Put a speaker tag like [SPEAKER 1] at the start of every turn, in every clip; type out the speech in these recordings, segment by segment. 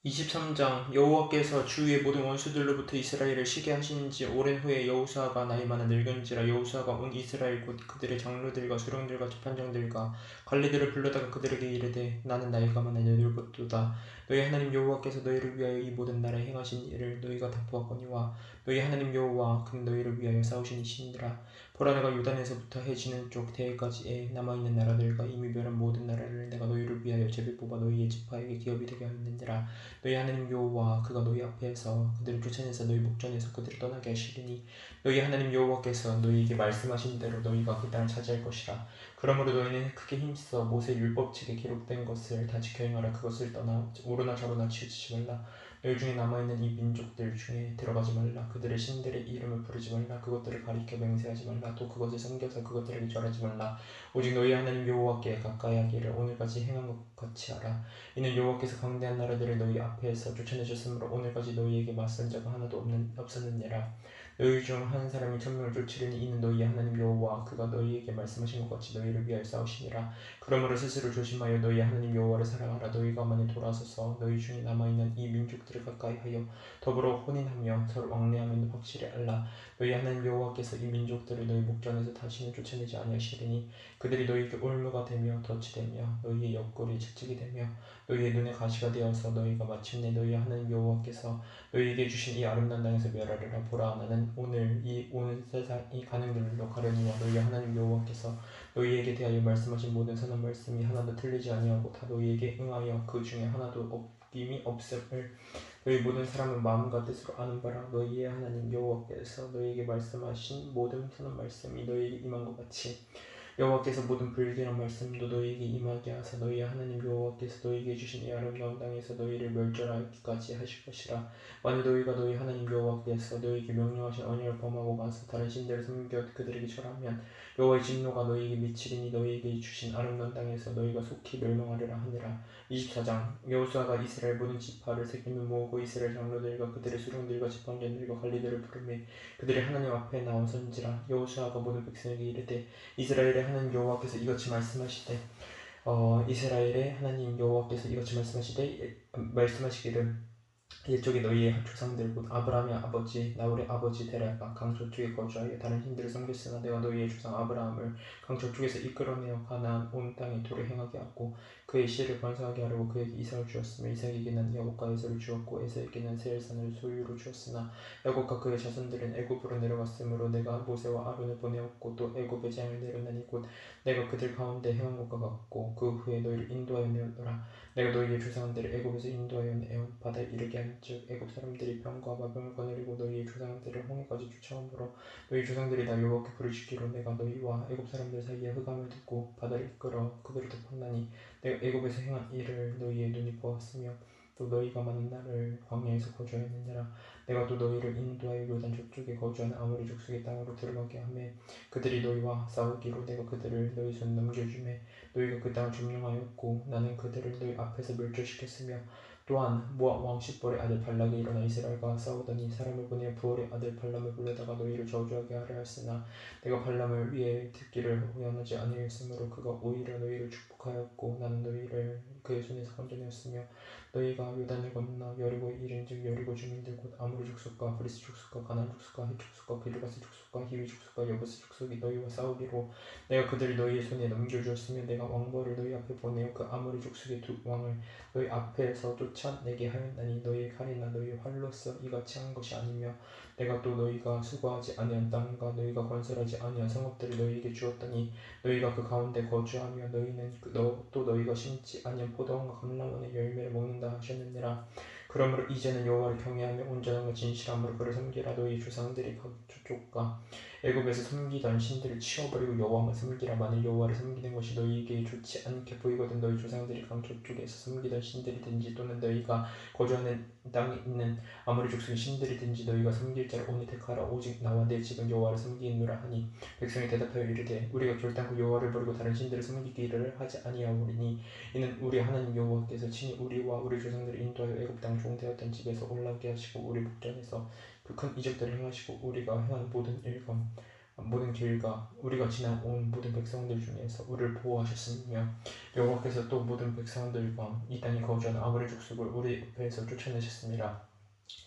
[SPEAKER 1] 23장 여호와께서 주위의 모든 원수들로부터 이스라엘을 쉬게 하시는지 오랜 후에 여호수아가 나이 많아 늙은지라 여호수아가 온 이스라엘 곧 그들의 장로들과 수령들과 재판장들과 관리들을 불러다가 그들에게 이르되 나는 나이가 많아 늙었도다. 너희 하나님 여호와께서 너희를 위하여 이 모든 나라에 행하신 일을 너희가 다 보았거니와 너희 하나님 여호와 그는 너희를 위하여 싸우신 이시니라. 보라 내가 요단에서부터 해 지는 쪽 대해까지에 남아있는 나라들과 이미 멸한 모든 나라를 내가 너희를 위하여 제비 뽑아 너희의 지파에게 기업이 되게 하였느니라. 너희 하나님 여호와 그가 너희 앞에서 그들을 쫓아내서 너희 목전에서 그들을 떠나게 하시리니 너희 하나님 여호와께서 너희에게 말씀하신 대로 너희가 그 땅을 차지할 것이라. 그러므로 너희는 크게 힘써 모세 율법책에 기록된 것을 다 지켜 행하라. 그것을 떠나 오르나 저르나 치우치지 말라. 너희 중에 남아있는 이 민족들 중에 들어가지 말라. 그들의 신들의 이름을 부르지 말라. 그것들을 가리켜 맹세하지 말라. 또 그것을 섬겨서 그것들에게 절하지 말라. 오직 너희 하나님 여호와께 가까이 하기를 오늘까지 행한 것 같이 하라. 이는 여호와께서 강대한 나라들을 너희 앞에서 쫓아내셨으므로 오늘까지 너희에게 맞선 자가 하나도 없었느니라. 너희 중 한 사람이 천명을 쫓으려니 이는 너희의 하나님 여호와 그가 너희에게 말씀하신 것 같이 너희를 위하여 싸우시니라. 그러므로 스스로 조심하여 너희 하나님 여호와를 사랑하라. 너희가 만일 돌아서서 너희 중에 남아있는 이 민족들을 가까이 하여 더불어 혼인하며 서로 왕래하면 확실히 알라. 너희 하나님 여호와께서 이 민족들을 너희 목전에서 다시는 쫓아내지 아니하시리니 그들이 너희에게 올무가 되며 덫이 되며 너희의 옆구리에 채찍이 되며 너희의 눈에 가시가 되어서 너희가 마침내 너희 하나님 여호와께서 너희에게 주신 이 아름다운 땅에서 멸하리라. 보라 나는 오늘 이 온 세상이 가는 길로 가려니와 너희 하나님 여호와께서 너희에게 대하여 말씀하신 모든 선한 말씀이 하나도 틀리지 아니하고 다 너희에게 응하여 그 중에 하나도 어김이 없음을 너희 모든 사람은 마음과 뜻으로 아는 바라. 너희의 하나님 여호와께서 너희에게 말씀하신 모든 선한 말씀이 너희에게 임한 것 같이 여호와께서 모든 불길한 말씀도 너희에게 임하게 하사 너희 하나님 여호와께서 너희에게 주신 이 아름다운 땅에서 너희를 멸절하기까지 하실 것이라. 만일 너희가 너희 하나님 여호와께서 너희에게 명령하신 언약을 범하고 가서 다른 신들을 섬겨 그들에게 절하면 여호와의 진노가 너희에게 미치리니 너희에게 주신 아름다운 땅에서 너희가 속히 멸망하리라 하니라. 24장 여호수아가 이스라엘 모든 지파를 세겜에 모으고 이스라엘 장로들과 그들의 수령들과 재판관들과 관리들을 부르매 그들이 하나님 앞에 나와선지라. 여호수아가 모든 백성에게 이르되 이스라엘의 하나님 여호와께서 이같이 말씀하시되 이스라엘의 하나님 여호와께서 이같이 말씀하시기를 옛적에 너희의 조상들 곧 아브라함의 아버지 나홀의 아버지 데라가 강 저쪽에 거주하여 다른 신들을 섬겼으나 내가 너희의 조상 아브라함을 강 저쪽에서 이끌어내어 가나안 온 땅에 도를 행하게 하고 그의 씨를 번성하게 하려고 그에게 이삭을 주었으며 이삭에게는 야곱과 에서를 주었고 에서에게는 세일산을 소유로 주었으나 야곱과 그의 자손들은 애굽으로 내려갔으므로 내가 모세와 아론을 보내었고 또 애굽의 재앙을 내려내니 곧 내가 그들 가운데 행한 것과 같고 그 후에 너희를 인도하여 내었노라. 내가 너희의 조상들을 애굽에서 인도하여 내어 바다에 이르게 한즉 애굽 사람들이 병과 마병을 거느리고 너희의 조상들을 홍해까지 쫓아오므로 너희 조상들이 나 여호와께 부르짖기로 내가 너희와 애굽 사람들 사이에 흑암을 두고 바다를 이끌어 그들을 덮었나니 내가 애굽에서 행한 일을 너희의 눈이 보았으며 또 너희가 많은 날을 광야에서 거주하였느니라. 내가 또 너희를 인도하여 요단 저쪽에 거주하는 아모리 족속의 땅으로 들어가게 하며 그들이 너희와 싸우기로 내가 그들을 너희 손에 넘겨주매 너희가 그 땅을 점령하였고 나는 그들을 너희 앞에서 멸절시켰으며 또한 모압 왕 십볼의 아들 발락이 일어나 이스라엘과 싸우더니 사람을 보내어 부올의 아들 발람을 불러다가 너희를 저주하게 하려 하였으나 내가 발람을 위해 듣기를 허용하지 아니하였으므로 그가 오히려 너희를 축복하였고 나는 너희를 그의 손에서 건져내었으며 너희가 요단을 건너 여리고에 이른즉 여리고 주민들 곧 아모리 족속과 브리스 족속과 가나안 족속과 헷 족속과 기르가스 족속과 히위 족속과 여부스 족속이 너희와 싸우기로 내가 그들을 너희의 손에 넘겨주었으며 내가 왕벌을 너희 앞에 보내어 그 아모리 족속의 두 왕을 너희 앞에서 쫓아내게 하였나니 너희의 칼이나 너희의 활로서 이같이 한 것이 아니며 내가 또 너희가 수고하지 아니한 땅과 너희가 건설하지 아니한 성읍들을 너희에게 주었더니 너희가 그 가운데 거주하며 너희는 또 너희가 심지 아니한 포도원과 감람원의 열매를 먹는다 하셨느니라. 그러므로 이제는 여호와를 경외하며 온전함과 진실함으로 그를 섬기라. 너희 조상들이 각 저쪽과 애굽에서 섬기던 신들을 치워버리고 여호와만 섬기라. 만일 여호와를 섬기는 것이 너희에게 좋지 않게 보이거든 너희 조상들이 강 저쪽에서 섬기던 신들이든지 또는 너희가 거주하는 땅에 있는 아모리 족속의 신들이든지 너희가 섬길 자를 오늘 택하라. 오직 나와 내 집은 여호와를 섬기노라 하니 백성이 대답하여 이르되 우리가 결단코 여호와를 버리고 다른 신들을 섬기기를 하지 아니하오리니 이는 우리 하나님 여호와께서 친히 우리와 우리 조상들을 인도하여 애굽 땅 종되었던 집에서 올라오게 하시고 우리 목전에서 그 큰 이적들을 행하시고 우리가 행한 모든 일과 모든 길과 우리가 지나온 모든 백성들 중에서 우리를 보호하셨으며 여호와께서 또 모든 백성들과 이 땅에 거주하는 아모리 족속을 우리 앞에서 쫓아내셨습니다.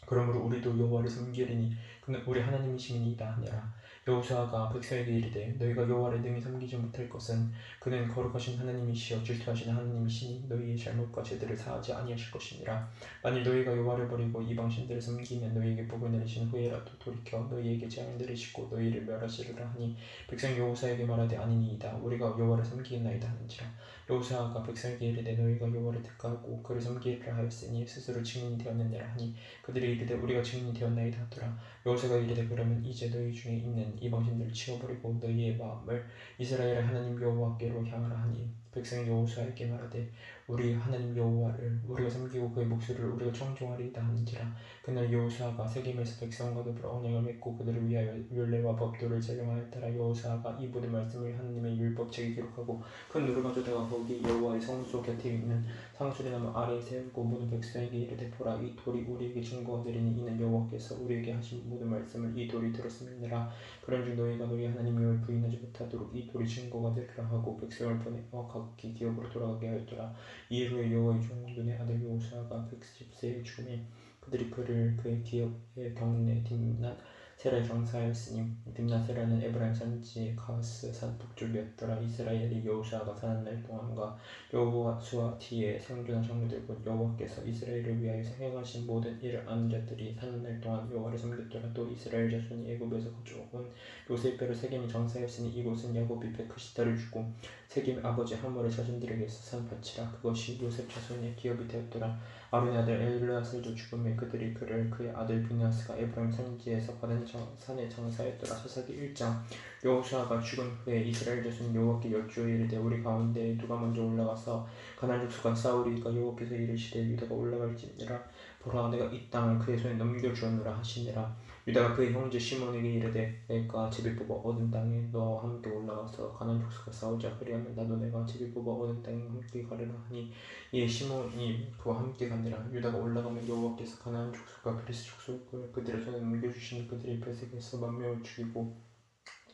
[SPEAKER 1] 그러므로 우리도 여호와를 섬기리니 그는 우리 하나님이시니이다 하니라. 여호수아가 백성에게 이르되 너희가 여호와를 능히 섬기지 못할 것은 그는 거룩하신 하나님이시여 질투하시는 하나님이시니 너희의 잘못과 죄들을 사하지 아니하실 것이니라. 만일 너희가 여호와를 버리고 이방 신들을 섬기면 너희에게 복을 내리신 후에라도 돌이켜 너희에게 재앙을 내리시고 너희를 멸하시리라 하니 백성이 여호수아에게 말하되 아니니이다 우리가 여호와를 섬기겠나이다 하는지라. 여호수아가 백성에게 이르되 너희가 여호와를 택하고 그를 섬기리라 하였으니 스스로 증인이 되었느니라 하니 그들이 이르되 우리가 증인이 되었나이다 하더라. 여호수아가 이르되 그러면 이제 너희 중에 있는 이방신들을 치워버리고 너희의 마음을 이스라엘의 하나님 여호와께로 향하라 하니 백성이 여호수아에게 말하되 우리 하나님 여호와를 우리가 섬기고 그의 목소리를 우리가 청종하리이다 하는지라. 그날 여호수아가 세겜에서 백성과 더불어 언약을 맺고 그들을 위하여 율례와 법도를 제정하였더라. 여호수아가 이 모든 말씀을 하나님의 율법책에 기록하고 큰 누를 가져다가 거기 여호와의 성소 곁에 있는 상수리나무 아래에 세우고 모든 백성에게 이르되 보라 이 돌이 우리에게 증거가 되리니 이는 여호와께서 우리에게 하신 모든 말씀을 이 돌이 들었음이니라. 그런즉 너희가 너희 하나님 여호와를 부인하지 못하도록 이 돌이 증거가 되리라 하고 백성을 보내어 각기 기업으로 돌아가게 하였더라. 이에 후에 여호와의 종 눈의 아들 여호수아가 110세에 죽음에 그들이 그의 기업의 경내 딥낫 세라에 장사하였으니 딥낫 세라는 에브라임 산지 가스 산 북쪽이었더라. 이스라엘이 여호수아가 사는 날 동안과 여호수아 뒤에 생존한 장로들 곧 여호와께서 이스라엘을 위하여 행하신 모든 일을 아는 자들이 사는 날 동안 여호와를 섬겼더라. 또 이스라엘 자손이 애굽에서 거주온 요셉배로 세겜이 장사하였으니 이곳은 야곱이 베크시다를 주고 세겜의 아버지 하몰의 자손들에게서 산 밭이라. 그것이 요셉 자손의 기업이 되었더라. 아론의 아들 엘르아살도 죽음에 그들이 그의 아들 브니아스가 에브라임 산지에서 받은 산에 장사했더라. 사사기 1장. 여호수아가 죽은 후에 이스라엘 자손이 여호와께 여쭈어 이르되 우리 가운데 누가 먼저 올라가서 가나안 족속과 싸우리이까. 여호와께서 이르시되 유다가 올라갈지니라. 보라 내가 이 땅을 그의 손에 넘겨주었노라 하시니라. 유다가 그의 형제 시몬에게 이르되 내가 제비 뽑아 얻은 땅에 너와 함께 올라가서 가나안 족속과 싸우자. 그리하면 나도 내가 제비 뽑아 얻은 땅에 함께 가리라 하니 이에 시몬이 그와 함께 가니라. 유다가 올라가면 여호와께서 가나안 족속과 브리스 족속을 그들의 손에 넘겨주시니 그들이 베색에서 만 명을 죽이고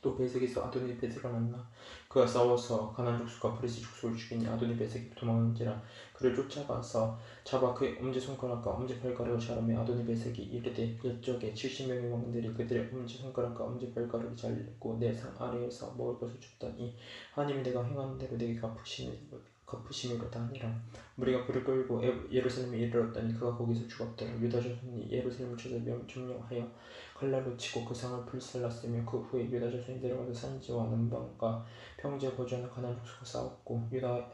[SPEAKER 1] 또 베색에서 아도니 베색을 만나 그가 싸워서 가나안 족속과 브리스 족속을 죽이니 아도니 베색이 도망한지라. 그를 쫓아가서 잡아 그의 엄지손가락과 엄지발가락을 자르매 아도니 베색이 이르되 옛적에 70명의 왕들이 그들의 엄지손가락과 엄지발가락을 잘렸고 내 상 아래에서 먹을 것을 줬더니 하나님이 내가 행하는 대로 내게 갚으심이로다 하니라. 우리가 그를 끌고 예루살렘에 이르렀더니 그가 거기서 죽었더라. 유다 자손이 예루살렘을 쳐서 점령하여 칼날로 치고 그 상을 불살랐으며 그 후에 유다 자손이 내려가서 산지와 남방과 평지에 거주하는 가나안 족속과 싸웠고 유다가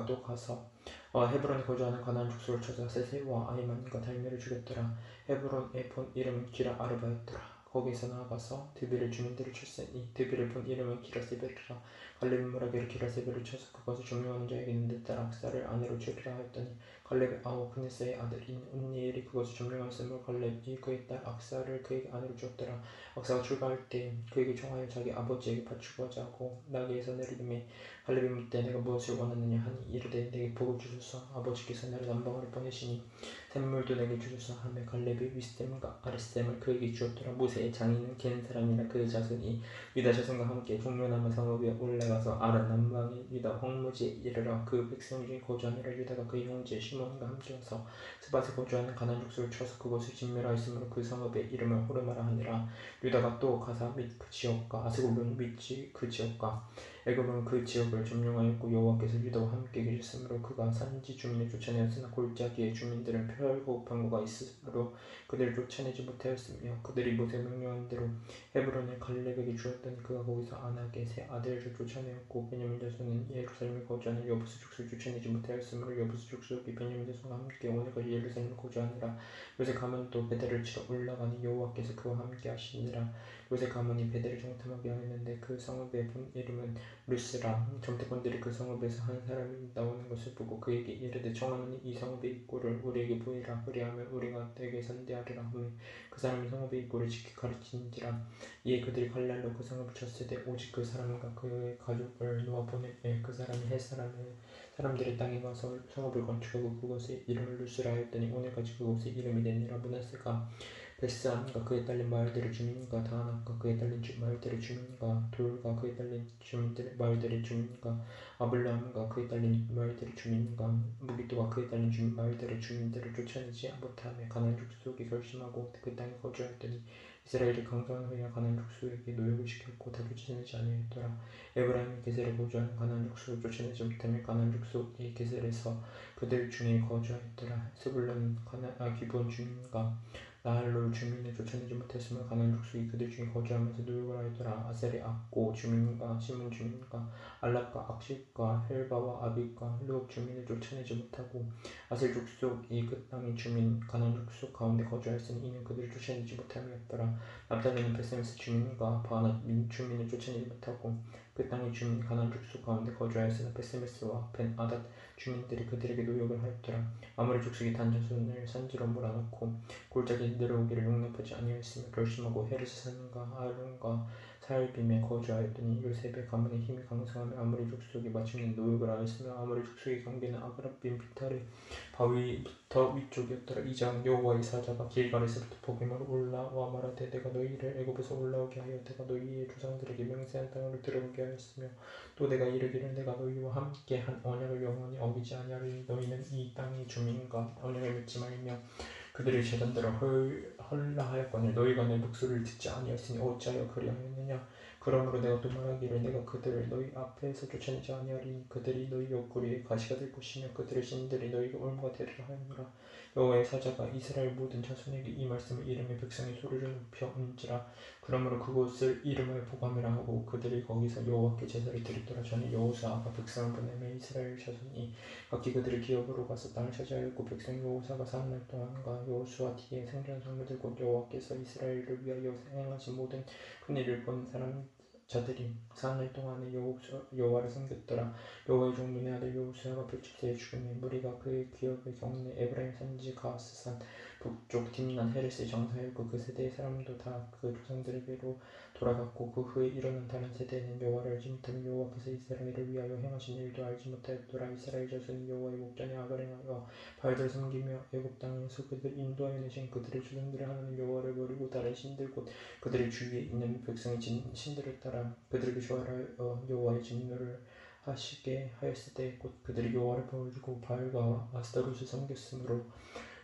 [SPEAKER 1] 또 가서 헤브론에 거주하는 가나안 족속을 쳐서 세세와 아히만과 달메를 죽였더라. 헤브론의 본 이름은 기라 아르바였더라. 거기서 나아가서 드빌의 주민들을 쳤으니 드빌의 본 이름은 기라세벨이라. 갈렙이 무라게로 기라세벨을 쳐서 그것을 점령하는 자에게 있는 듯 악사를 아내로 주리라 하였더니 갈렙의 아우 그네스의 아들인 온니엘이 그것을 점령하였으므로 갈렙이 그의 딸 악사를 그에게 아내로 주었더라. 악사가 출가할 때 그에게 청하여 자기 아버지에게 바치고 하자고 나귀에서 내리더니 갈렙이 묻되 내가 무엇을 원하느냐 하니 이르되 내게 복을 주소서. 아버지께서 나를 남방으로 보내시니 샘물도 내게 주소서 하며 갈렙이 윗셈과 아랫셈을 그에게 주었더라. 모세의 장인은 겐 사람이라 그의 자손이 유다 자손과 함께 종려나무 성읍 위에 올라가서 아란 남방의 유다 황무지에 이르러 그 백성 중에 거주하니라. 유다가 그의 형제 시몬과 함께 와서 스밧에 거주하는 가나안 족속을 쳐서 그것을 진멸하였으므로 그 성읍의 이름을 호르마라 하니라. 유다가 또 가사 및 그 지역과 아스골론 및 그 지역과 애굽은 그 지역을 점령하였고 여호와께서 유다와 함께 계셨으므로 그가 산지 주민을 쫓아내었으나 골짜기의 주민들은 펴고 방구가 있으므로 그들을 쫓아내지 못하였으며 그들이 모세 명령한 대로 헤브론을 갈렙에게 주었더니 그가 거기서 아낙의 세 아들을 쫓아내었고 베냐민 자손은 예루살렘에 거주하는 여부스 족속을 쫓아내지 못하였으므로 여부스 족속이 베냐민 자손과 함께 오늘까지 예루살렘에 거주하니라. 요새 가문도 베델을 치러 올라가니 여호와께서 그와 함께 하시니라. 요새 가문이 베델을 정탐하게 하였는데 그 성읍의 본 이름은 루스라. 정탐꾼들이 그 성읍에서 한 사람이 나오는 것을 보고 그에게 이르되 청하노니 이 성읍의 입구를 우리에게 보이라. 그리하면 우리가 내게 선대하리라 하며 그 사람이 성읍의 입구를 지키 가르치는지라. 이에 그들이 칼날로 그 성읍을 쳤으되 오직 그 사람과 그의 가족을 놓아 보내매 그 사람이 헷 사람들의 땅에 가서 성읍을 건축하고 그곳의 이름을 루스라 하였더니 오늘까지 그곳의 이름이 되니라. 므낫세가 베스암과 그에 딸린 마을들의 주민과 다나과 그에 딸린 마을들의 주민과 돌과 그에 딸린 마을들의 주민과 아블라함과 그에 딸린 마을들의 주민과 무기토와 그에 딸린 마을들의 주민들을 쫓아내지 못하며 가나안 족속이 결심하고 그 땅에 거주하였더니 이스라엘이 강성한 후에 가나안 족속에게 노역을 시켰고 다 쫓아내지 아니하였더라. 에브라임이 게셀에 거주하는 가나안 족속을 쫓아내지 못하며 가나안 족속이 게셀에서 그들 중에 거주하였더라. 스불론 기브온 주민과 나할롤 주민을 쫓아내지 못했으며 가나안 족속이 그들 중에 거주하면서 노역을 하였더라. 아셀의 악고 주민과 시몬 주민과 알랍과 악십과 헬바와 아빅과 르옥 주민을 쫓아내지 못하고 아셀 족속이 그 땅의 주민 가나안 족속 가운데 거주하였으니 이는 그들을 쫓아내지 못함이었더라. 납달리는 베세메스 주민과 바낫 주민을 쫓아내지 못하고 그 땅의 주민 가나안 족속 가운데 거주하였으나 베세메스와 벤 아닷 주민들이 그들에게 노역을 하였더라. 아모리 족속이 단자손을 산지로 몰아넣고 골짜기 내려오기를 용납하지 아니하였으며 결심하고 헤르스 산과 아론과 사알빔에 거주하였더니 요셉의 가문의 힘이 강성하며 아모리 족속이 마침내 노역을 하였으며 아모리 족속의 경계는 아그라빔 비탈의 바위부터 위쪽이었더라. 이장 여호와의 사자가 길갈에서부터 보게마로 올라와 말하되 내가 너희를 애굽에서 올라오게 하여 내가 너희의 조상들에게 맹세한 땅으로 들어오게 하였으며 또 내가 이르기를 내가 너희와 함께 한 언약을 영원히 어기지 아니하리니 너희는 이 땅의 주민과 언약을 맺지 말며 그들의 재단들을 헐라하였거늘 너희가 내 목소리를 듣지 아니하였으니 어찌하여 그리하였느냐. 그러므로 내가 또 말하기를 내가 그들을 너희 앞에서 쫓아내지 아니하리니 그들이 너희 옆구리에 가시가 될 것이며 그들의 신들이 너희가 올무가 되리라 하였노라. 여호와의 사자가 이스라엘 모든 자손에게 이 말씀을 이름의 백성의 소리를 높여 온지라. 그러므로 그곳을 이름을 보감이라 하고 그들이 거기서 여호와께 제사를 드렸더라. 전에 여호수아가 백성을 보내며 이스라엘 자손이 각기 그들의 기업으로 가서 땅을 차지하였고 백성 여호사가 사는 날 동안과 여호수아 뒤에 생존 성도들 곧 여호와께서 이스라엘을 위하여 행하신 모든 큰 일을 본 자들이 사는 날 동안에 여호와를 섬겼더라. 여호와의 종 눈의 아들 여호수아가 110세에 죽음에 무리가 그의 기업의 경내 에브라임 산지 가스산 북쪽 딥난 헤레스에 장사하였고 그 세대의 사람도 다 그 조상들에게로 돌아갔고 그 후에 일어난 다른 세대는 여호와를 알지 못하며 여호와께서 이스라엘을 위하여 행하신 일도 알지 못하였더라. 이스라엘 자손이 여호와의 목전에 악을 행하여 바알들을 섬기며 애굽 땅에서 그들 인도하여 내신 그들의 조상들의 하나님 여호와를 버리고 다른 신들 곧 그들의 주위에 있는 백성의 신들을 따라 그들에게 조화하여 여호와의 진노를 하시게 하였을 때 곧 그들이 여호와를 버리고 바알과 아스타롯을 섬겼으므로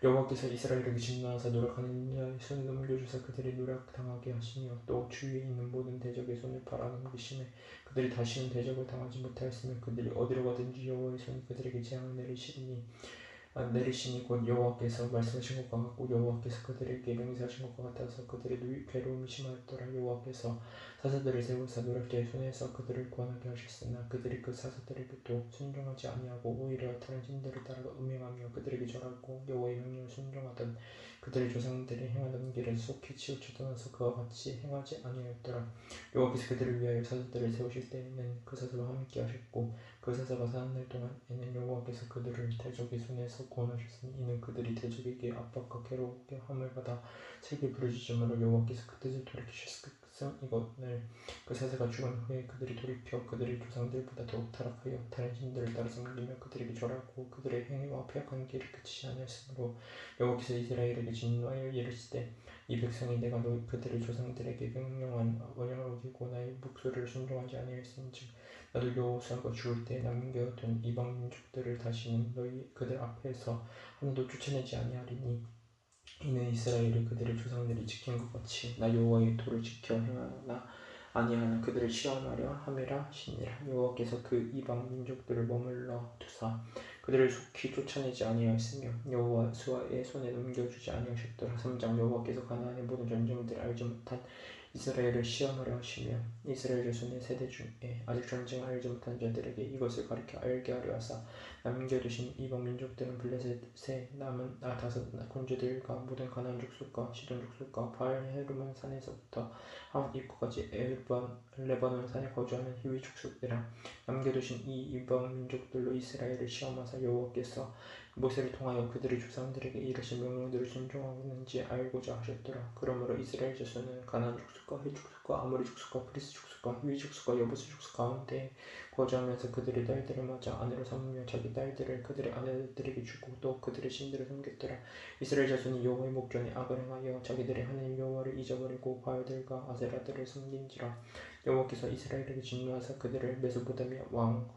[SPEAKER 1] 여호와께서 이스라엘에게 진노하사 노력하는 자의 손에 넘겨주사 그들이 노력당하게 하시며 또 주위에 있는 모든 대적의 손을 팔아넘기심에 그들이 다시는 대적을 당하지 못하였으며 그들이 어디로 가든지 여호와의 손이 그들에게 재앙을 내리시니 곧 여호와께서 말씀하신 것과 같고 여호와께서 그들에게 맹세하신 것과 같아서 그들의 괴로움이 심하였더라. 여호와께서 사사들을 세우사 노략자의 손에서 그들을 구원하게 하셨으나 그들이 그 사사들에게도 순종하지 아니하고 오히려 다른 신들을 따라가 음행하며 그들에게 절하고 여호와의 명령을 순종하던 그들의 조상들이 행하던 길을 속히 치우쳐 떠나서 그와 같이 행하지 아니하였더라. 여호와께서 그들을 위하여 사사들을 세우실 때에는 그 사사와 함께 하셨고 그 사사가 사는 날 동안에는 여호와께서 그들을 대적의 손에서 구원하셨으니 이는 그들이 대적에게 압박과 괴롭게 함을 받아 세게 부르짖음으로 여호와께서 그 뜻을 돌이키셨음이거늘. 그 사사가 죽은 후에 그들이 돌이켜 그들의 조상들보다 더욱 타락하여 다른 신들을 따라 섬기며 그들에게 절하고 그들의 행위와 폐역한 길을 그치지 아니하였으므로 여호와께서 이스라엘에게 진노하여 이르시되 이 백성이 내가 그들의 조상들에게 명령한 언약을 어기고 나의 목소리를 순종하지 아니하였은즉 나도 여호수아가 죽을 때 남겨둔 이방 민족들을 다시는 너희 그들 앞에서 하나도 쫓아내지 아니하리니 이는 이스라엘이 그들의 조상들이 지킨 것 같이 나 여호와의 도를 지켜 행하나 아니하나 그들을 시험하려 함이라 하시니라. 여호와께서 그 이방 민족들을 머물러 두사 그들을 속히 쫓아내지 아니하였으며 여호수아의 손에 넘겨주지 아니하셨더라. 3장 여호와께서 가나안의 모든 전쟁들을 알지 못한 이스라엘을 시험하려 하시며 이스라엘 자손의 세대 중에 아직 전쟁을 알지 못한 자들에게 이것을 가르쳐 알게 하려 하사 남겨두신 이방 민족들은 블레셋의 남은 다섯 군주들과 모든 가나안 족속과 시돈 족속과 바알 헤르몬 산에서부터 하왑 입구까지 레바논 산에 거주하는 히위 족속이라. 남겨두신 이 이방 민족들로 이스라엘을 시험하사 여호와께서 모세를 통하여 그들의 조상들에게 이르신 명령들을 순종하는지 알고자 하셨더라. 그러므로 이스라엘 자손은 가나안 족속과 헷 족속과 아모리 족속과 브리스 족속과 히위 족속과 여부스 족속 가운데 거주하면서 그들의 딸들을 맞아 아내로 삼으며 자기 딸들을 그들의 아내들에게 주고 또 그들의 신들을 섬겼더라. 이스라엘 자손이 여호와의 목전에 악을 행하여 자기들의 하나님 여호와를 잊어버리고 바알들과 아세라들을 섬긴지라. 여호와께서 이스라엘에게 진노하사 그들을 메소포타미아 왕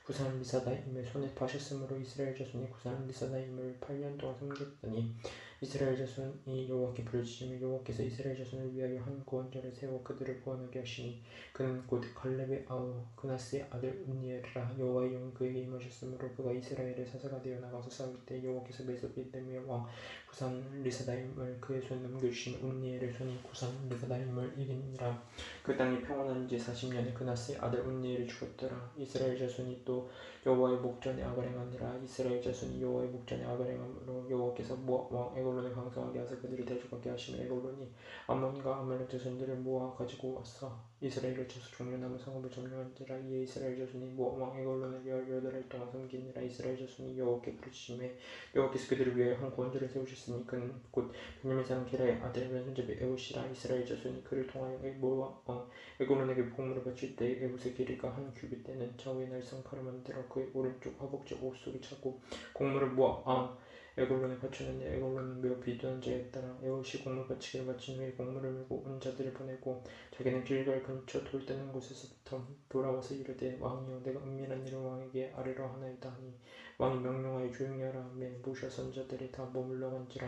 [SPEAKER 1] 구산 리사다임의 손에 파셨으므로 이스라엘 자손이 구산 리사다임을 8년 동안 섬겼더니 이스라엘 자손이 여호와께 부르짖으며 여호와께서 이스라엘 자손을 위하여 한 구원자를 세워 그들을 구원하게 하시니 그는 곧 갈렙의 아우 그나스의 아들 운니엘이라. 여호와의 영이 그에게 임하셨으므로 그가 이스라엘의 사사가 되어 나가서 싸울 때 여호와께서 메소포타미아 왕 구산 리사다임을 그의 손에 넘겨주신 운니엘의 손이 구산 리사다임을 이기니라. 그 땅이 평안한 지 40년에 그나스의 아들 운니엘이 죽었더라. 이스라엘 자손이 또 여호와의 목전에 악을 행하니라. 이스라엘 자손이 여호와의 목전에 악을 행함으로 여호와께서 모압 왕 에글론을 강성하게 하사 그들을 대적하게 하시며 에글론이 암몬과 아말렉 자손들을 모아 가지고 왔어 이스라엘을 쳐서 종려 남은 성읍을 점령한지라. 이에 이스라엘 자손이 모압 왕 에글론을 18해 동안 섬기니라. 이스라엘 자손이 여호와께 부르짖음에 여호와께서 그들을 위하여 한 구원자를 세우셨으니 그는 곧 베냐민 사람 게라의 아들 왼손잡이 에웃이라. 이스라엘 자손이 그를 통하여 모압 왕 에글론에게 복무를 바칠 때 에웃의 길이가 한 규빗 되는 좌우의 날성칼을 만들어 그의 오른쪽 허벅지 옷속에 차고 곡물을 모압 왕 에글론에 바쳤는데 에글론은 매우 비둔한 자였더라. 에웃이 곡물 바치기를 마친 후에 곡물을 메고 온 자들을 보내고 자기는 길갈 근처 돌 뜨는 곳에서부터 돌아와서 이르되 왕이여 내가 은밀한 일을 왕에게 아뢰려 하나이다 하니 왕이 명령하여 조용히 하라 하며 모샤 선자들이 다 머물러 간지라.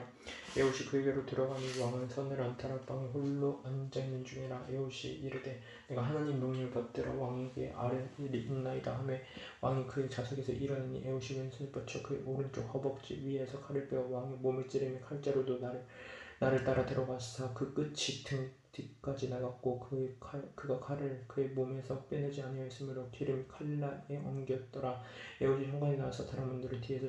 [SPEAKER 1] 에웃이 그에게로 들어가니 왕은 서늘한 다락방에 홀로 앉아있는 중이라. 에웃이 이르되 내가 하나님 명령을 받들어 왕에게 아뢰 일이 있나이다 하며 왕이 그의 좌석에서 일어나니 에웃이 왼손을 뻗쳐 그의 오른쪽 허벅지 위에서 칼을 빼어 왕의 몸을 찌르며 칼자루도 나를 따라 들어가서 그 끝이 등 뒤까지 나갔고 그가 칼을 그의 몸에서 빼내지 아니하였으므로 기름이 칼날에 엉겼더라. 에웃이 현관에 나와서 다락문들을 뒤에서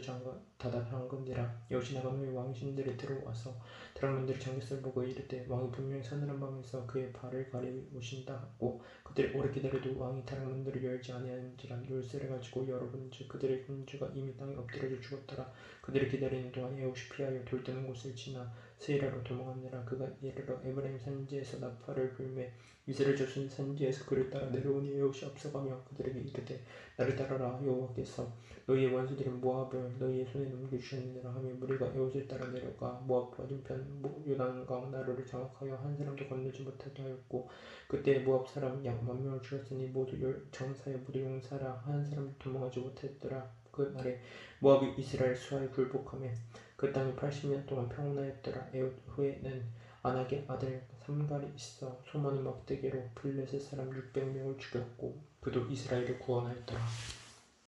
[SPEAKER 1] 닫아 잠근지라. 에웃이 나간 후에 왕의 신들이 들어와서 다락문들이 잠겼음을 보고 이르되 왕이 분명히 서늘한 밤에서 그의 발을 가리우신다 하고 그들이 오래 기다려도 왕이 다락문들을 열지 아니하는지라. 열쇠를 가지고 열어본즉 그들의 군주가 이미 땅에 엎드려져 죽었더라. 그들이 기다리는 동안 에웃이 피하여 돌 뜨는 곳을 지나 세이라로 도망하느라. 그가 이르러 에브라임 산지에서 나팔을 불매 이스라엘 자손이 산지에서 그를 따라 내려오니 에웃이 앞서가며 그들에게 이르되 나를 따르라. 여호와께서 너희의 원수들인 모압을 너희의 손에 넘겨주셨느니라 하며 무리가 에웃을 따라 내려가 모압 맞은편 요단강 나루를 장악하여 한 사람도 건너지 못하게 하였고 그때 모압 사람 약 10,000명을 죽였으니 모두 장사에 모두 용사라. 한 사람도 도망하지 못했더라. 그 날에 모압이 이스라엘 수하에 굴복하며 그 땅이 80년 동안 평온하였더라. 에웃 후에는 아낙의 아들 삼갈이 있어 소모는 막대기로 블레셋 사람 600명을 죽였고 그도 이스라엘을 구원하였더라.